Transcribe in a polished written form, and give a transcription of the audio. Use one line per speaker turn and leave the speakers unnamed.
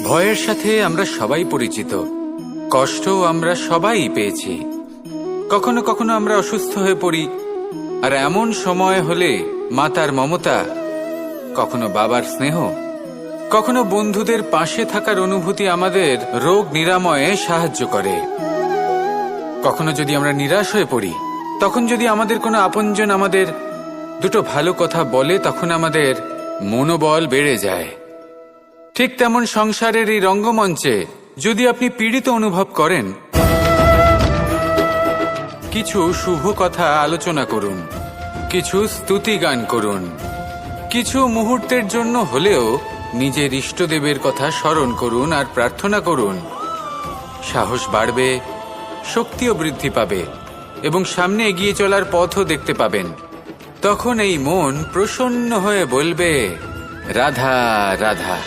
ভয়ের সাথে আমরা সবাই পরিচিত, কষ্টও আমরা সবাই পেয়েছি। কখনো কখনো আমরা অসুস্থ হয়ে পড়ি, আর এমন সময় হলে মাতার মমতা, কখনো বাবার স্নেহ, কখনো বন্ধুদের পাশে থাকার অনুভূতি আমাদের রোগ নিরাময়ে সাহায্য করে। কখনো যদি আমরা নিরাশ হয়ে পড়ি, তখন যদি আমাদের কোনো আপনজন আমাদের দুটো ভালো কথা বলে, তখন আমাদের মনোবল বেড়ে যায়। ঠিক তেমন সংসারের এই রঙ্গমঞ্চে যদি আপনি পীড়িত অনুভব করেন, কিছু শুভ কথা আলোচনা করুন, কিছু স্তুতি গান করুন, কিছু মুহূর্তের জন্য হলেও নিজের ইষ্টদেবের কথা স্মরণ করুন আর প্রার্থনা করুন। সাহস বাড়বে, শক্তিও বৃদ্ধি পাবে এবং সামনে এগিয়ে চলার পথও দেখতে পাবেন। তখন এই মন প্রসন্ন হয়ে বলবে, রাধা রাধা।